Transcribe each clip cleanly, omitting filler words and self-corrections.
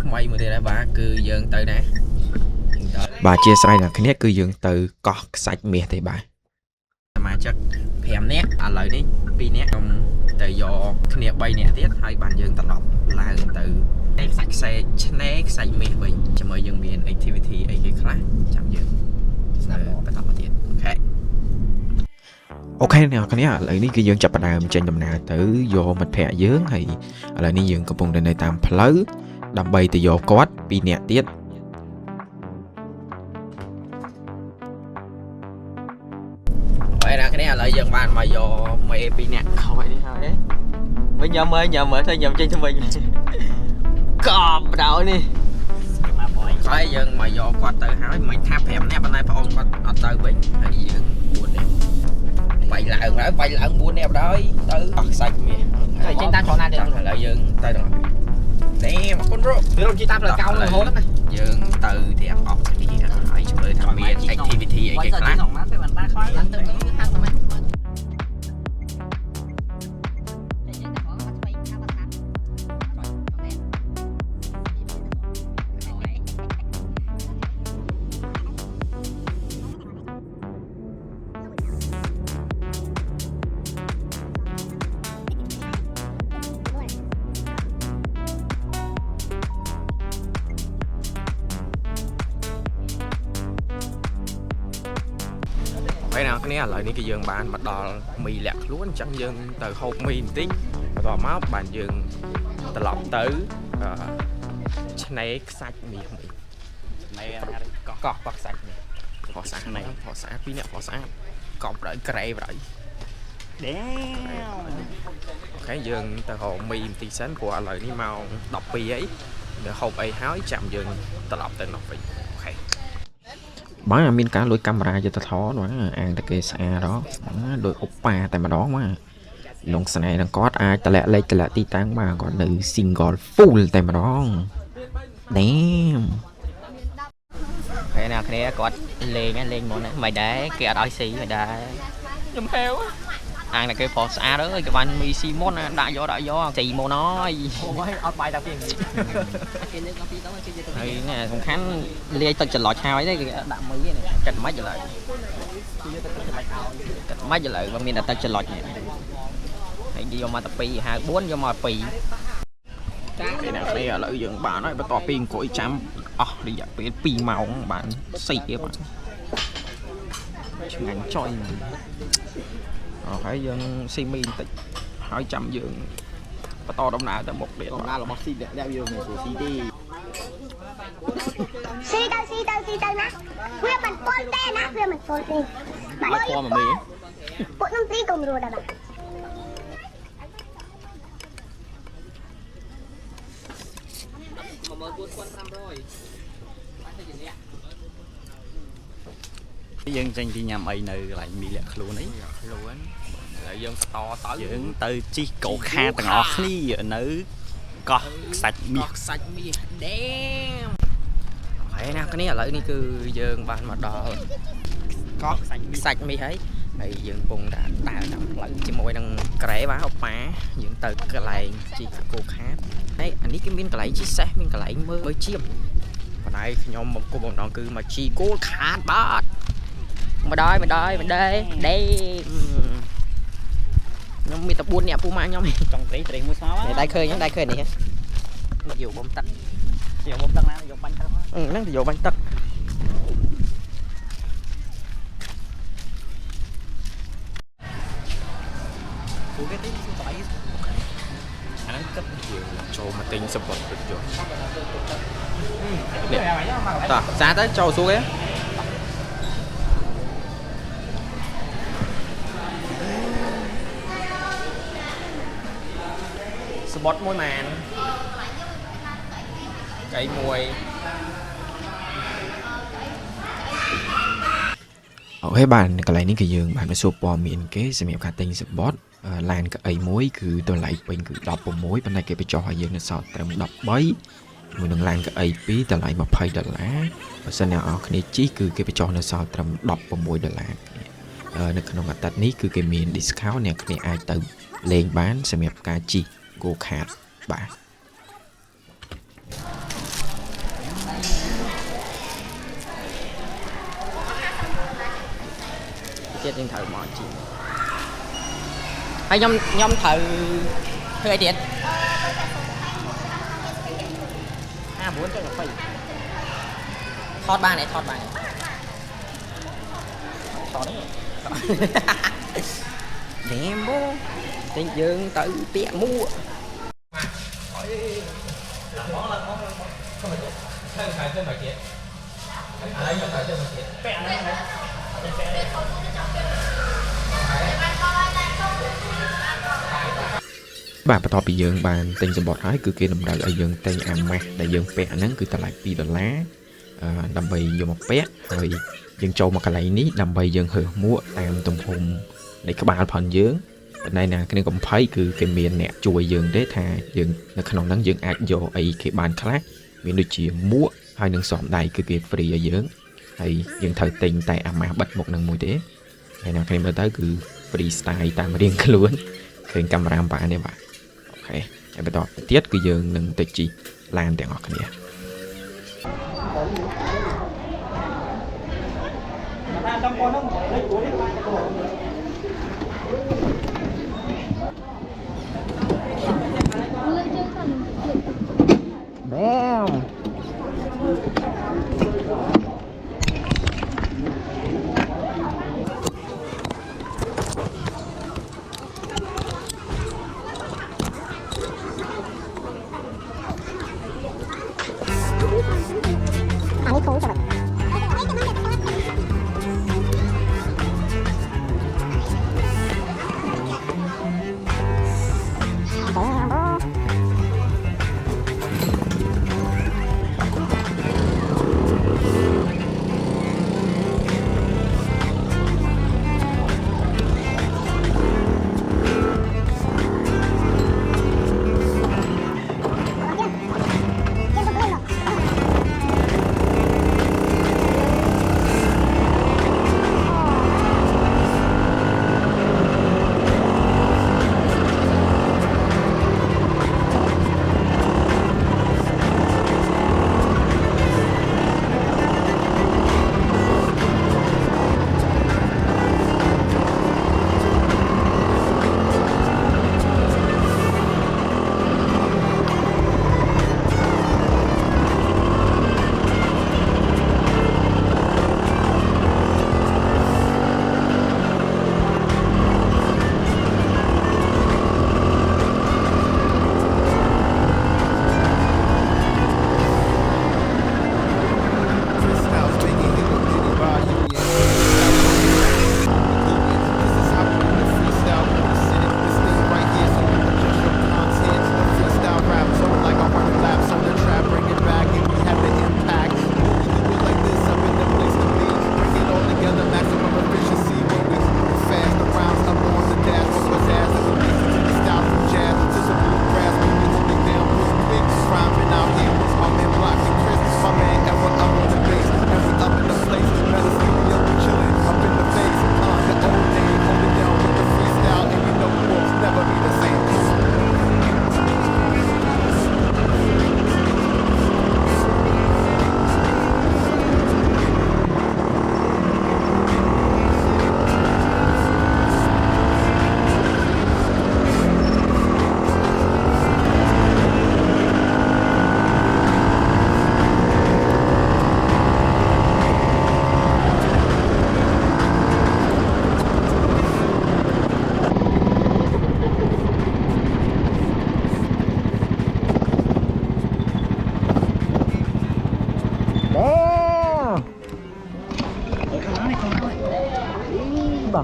ថ្មីមួយទៀតដែរបាទគឺយើងទៅណាបាទជាស្រ័យអ្នកគ្នាគឺយើងទៅកោះខ្សាច់មាសទេបាទសមាជិក5នាក់ឥឡូវនេះ2នាក់ខ្ញុំទៅយកគ្នា3នាក់ទៀតហើយបានយើងត្រឡប់ឡើងទៅខ្សាច់ឆ្នេរខ្សាច់មាសវិញជាមួយយើងមាន activity អីគេខ្លះចាំយើងបន្តទៀតអូខេអ្នកគ្នាឥឡូវនេះគឺយើងចាប់ផ្ដើមចេញដំណើរទៅយកមិត្តភ័ក្តិយើងហើយឥឡូវនេះយើងកំពុងតែនៅតាមផ្លូវដើម្បីទៅយកគាត់2នាក់ទៀតហើយអ្នកគ្នាឥឡូវយើងបានមកយកមេ2នាក់ខំនេះហើយវិញញ៉ាំមើលទៅញ៉ាំចេញទៅវិញកប់ដល់នេះហើយយើងមកយកគាត់ទៅហើយមិនថា5នាក់ប៉ុន្តែប្អូនគាត់អត់ទៅវិញហើយយើង4នាក់វាយឡើង4នាក់បណ្ដោយទៅអស់ខ្សាច់មាសហើយចេញតាមត្រង់ណាទៀតឥឡូវយើងទៅដល់នេះអរគុណរកជិះតាមផ្លូវកោងរហូតណាយើងទៅទាំងអស់គ្នាហើយជម្រើសថាមាន activity អីគេខ្លះហើយអ្នកគ្នាឥឡូវនេះគឺយើងបានមកដល់មីលាក់ខ្លួនអញ្ចឹងយើងទៅហូបមីបន្តិចបន្ទាប់មកបានយើងត្រឡប់ទៅឆ្នេរខ្សាច់មាសវិញឆ្នេរកោះខ្សាច់មាសផោះស្អាត2នាក់ផោះស្អាតកប់ដល់ក្រែបដល់អូខេយើងទៅហូបមីបន្តិចសិនព្រោះឥឡូវនេះម៉ោង12ហើយនៅហូបអីហើយចាំយើងត្រឡប់ទៅនោះវិញអូខេបាទមានការលួចកាមេរ៉ាយកទៅថតណាអាងតែគេស្អាតហ៎ដូចឧបាតែម្ដងបាទលងស្នេហ៍នឹងគាត់អាចតម្លាក់លេខតម្លាក់ទីតាំងបាទគាត់នៅ single full តែម្ដងdamn ហើយអ្នកគ្នាគាត់លេងមុនមិនដែរគេអត់ឲ្យស៊ីមិនដែរខ្ញុំហេវអាងតែគេប្រុសស្អាតអើយគេបានមីស៊ីមុនដាក់យកស៊ីមុនហើយអូយអត់បាយតាពីគេលើកដល់ពីទៅគេយកទៅហើយនេះសំខាន់លាយទឹកច្រឡោចហើយទេគេដាក់មីនេះកាត់មិនឥឡូវគេយកទឹកច្រឡោចឲ្យកាត់មិនឥឡូវបើមានតែទឹកច្រឡោចនេះហើយគេយកមកតែ2ហៅ4យកមក2គេអ្នកនេះឥឡូវយើងបានហើយបន្ទាប់ពីអង្គុយចាំអស់រយៈពេល2ម៉ោងបានស៊ីទៀតបាទឆ្ងាញ់ចុយហើយយើងស៊ីមីបន្តិចហើយចាំយើងបន្តដំណើរទៅមុខទៀតដំណើររបស់ស៊ីអ្នកយើងមិនស៊ីទេស៊ីទៅណាវាមិនពលទេណាវាមិនពលទេបាច់ពណ៌មីពួកខ្ញុំទីកុំរួដែរបាទយើងចេញពីញ៉ាំអីនៅកន្លែងមីលាក់ខ្លួនអីហើយយើងបន្តទៅយើងទៅជីកកោខាទាំងអស់គ្នានៅកោះខ្សាច់មាសដេមហើយអ្នកគ្នាឥឡូវនេះគឺយើងបានមកដល់កោះខ្សាច់មាសហើយយើងកំពុងតែដើរតាមផ្លូវជាមួយនឹងក្រែបាទអូប៉ាយើងទៅកន្លែងជីកកោខាហើយអានេះគឺមានកន្លែងជីសេះមានកន្លែងមើលជីបបណ្ដៃខ្ញុំមកគប់ម្ដងគឺមកជីគោលខាតបាទម្ដងដេខ្ញុំមានតែ4នាក់ពូម៉ាក់ខ្ញុំចង់ត្រីមួយស្មើដៃឃើញនេះយកបំទឹកយកបំទឹកណាយកបាញ់ទឹកហ្នឹងទៅយកបាញ់ទឹកពូគេទីស្បៃអាហ្នឹងគិតយើងចូលមកទិញសម្បត្តិទឹកយកតោះសាទៅចូលសួរគេសបត់មួយម៉ានកៃមួយអូខេបាទកន្លែងនេះគឺយើងបានមកសួរព័ត៌មានគេសម្រាប់ការទិញសបត់ឡានកៅអីមួយគឺតម្លៃពេញគឺ16ប៉ុន្តែគេបញ្ចុះឲ្យយើងនៅសល់ត្រឹម13មួយនឹងឡានកៅអី2តម្លៃ$20បើសិនអ្នកនរគ្នាជីគឺគេបញ្ចុះនៅសល់ត្រឹម$16នៅក្នុងអាទិត្យនេះគឺគេមាន discount អ្នកគ្នាអាចទៅលេងបានសម្រាប់ការជី go kart បាទ tiết nhưng thử món chị hay nhom thử hơi tiết muốn cho nó phải thọt ba này thọt đấy ném bố tình dương tự tiện mua bạn bắt đầu bị dương bạn tên sập bọt hái cứ kia nằm đợi ở dương tên mà đại dương pẹ nắng cứ ta lại $2 đầm bầy vô một pé rồi dương trâu mà cái này ní đầm bầy dương hở mua tam tùng hùng để các bạn phần dương bên đây nè cái này cũng thấy cứ cái miền nè chui dương để thà dương nó khả năng dương ác vô ấy cái bàn khác miền đôi chỉ mua hai nâng sọm đầy cứ kia free ở dương hay dương thời tình tại mà bật một nâng mùi thế hay nào cái này tới cứ freestyle tam riêng cái luôn khởi camera bạn này bạn ok em bắt đầu tiết cứ dương nâng tịch chi làm để ngọt cái này Damn. 아니 거울 잡아.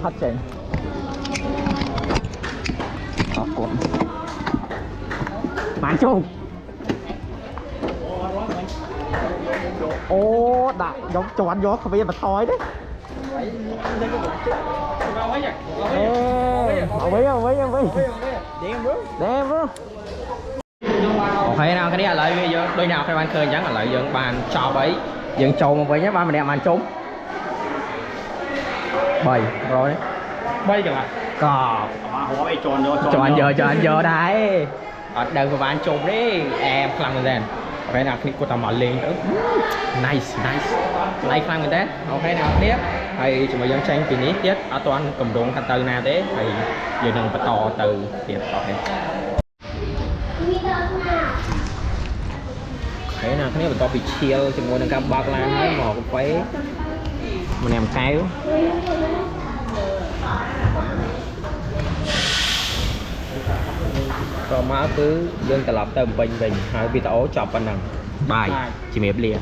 Hot chèn. Màn chung. Ô, đã giống choán gió không biết mà thôi đấy. Ê, không biết. Đem bro. Ok nào cái này là lợi đôi nào các bạn khơi chẳng là lợi dựng bàn cho bấy dựng trâu mà với nhé ba mình đem bàn chung. 3 rồi đấy 3 kìa có cho anh giờ đấy ở đâu của bạn chụp đi em làm rồi cái nào khi cô ta mở lên nữa nice like khăn mình đấy ok nào tiếp hay chúng mình dân tranh kỳ nít tiết ở toàn cầm đống khăn từ nào thế thì giờ đừng phải to từ tiền ok cái nào cái này to bị chill chúng mình đang cầm bạc lan ấy mỏ cái váy mình em kéo rồi má cứ dân cả lọc tầm bình bình hai bị tố chọc anh nè bài chỉ mẹp liền